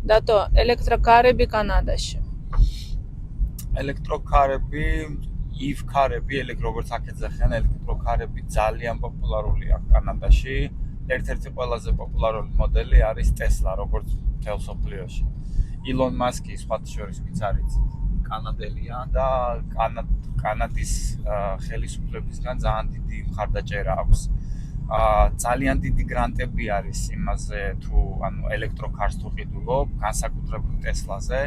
დატო, ელექტროკარები კანადაში. ელექტროკარები, EV-ქარები, როგორც აქეთზე ხენ ელექტროკარები ძალიან პოპულარულია კანადაში. ერთ-ერთი ყველაზე პოპულარული მოდელი არის Tesla, როგორც მთელ მსოფლიოში. ილონ მასკი სხვათა შორის ვინც არის კანადელია და კანადის ხელისუფლებისგან ძალიან დიდი მხარდაჭერა აქვს. ძალიან დიდი გრანტები არის იმაზე თუ ელექტროკარს თუ ყიდულობ, განსაკუთრებით Tesla-ზე.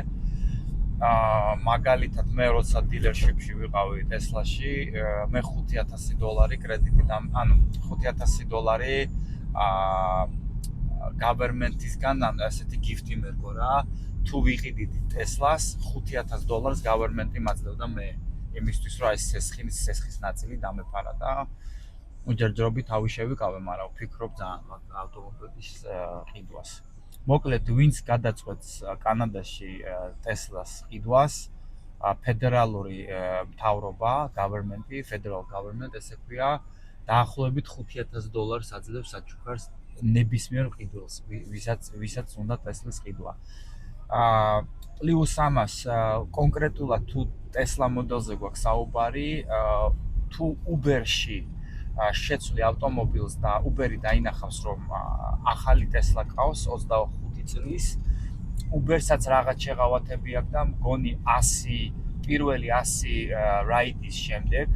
მაგალითად მე როცა დილერშიპში ვიყავი Tesla-ში, მე $5,000 კრედიტი $5,000 government-ისგან ასეთი გიფტი მერგო რა. თუ ვიყიდით Tesla-ს, $5,000 government-ი მაძლევდა მე. იმისთვის რომ ეს სესხის ნაწილი დამეფარა და უჯერჯრობით თავი შევიკავე, მაგრამ ვფიქრობ ძალიან ავტომობილის ყიდვას. მოკლედ, ვინც გადაწყვეტს კანადაში Tesla-ს ყიდვას, ფედერალური მთავრობა, government-ი, federal government, ესე ქვია, დაახლოებით $5,000 აძლევს საჩუქარს ნებისმიერ ყიდველს, ვისაც უნდა Tesla-ს ყიდვა. პლუს ამას კონკრეტულად თუ Tesla მოდელზე გვაქვს საუბარი, თუ Uber-ში შეცვლი ავტომობილს და Uber-ი დაინახავს, რომ ახალი Tesla ყავს 25 წლის, Uber-საც რაღაც შეღავათები აქვს და მგონი პირველი 100 რაიდის შემდეგ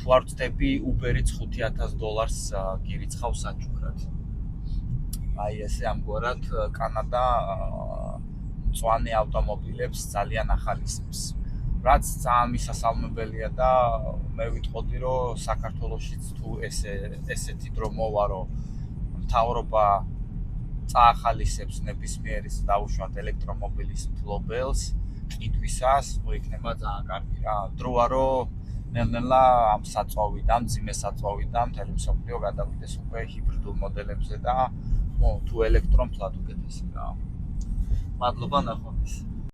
თუ არ ვწდები, Uber-იც $5,000 გირიცხავს საჩუქრად. აი ესე ამგვარად კანადა მწვანე ავტომობილებს ძალიან ახალისებს. რაც ძალიან მისასალმებელია და მე ვიტყოდი, რომ საქართველოშიც თუ ესეთი დრო მოვა, რომ მთავრობა წაახალისებს ნებისმიერის დაუშვათ ელექტრომობილის მფლობელს ყიდვისას, იქნება ძალიან კარგი რა. დროა რომ ნელ-ნელა ამ საწვავიდან, მძიმე საწვავიდან მთელი მსოფლიო გადავიდეს უკვე ჰიბრიდულ მოდელებზე და თუ ელექტრომფლად უკეთესი რა. მადლობა ნახვამდის.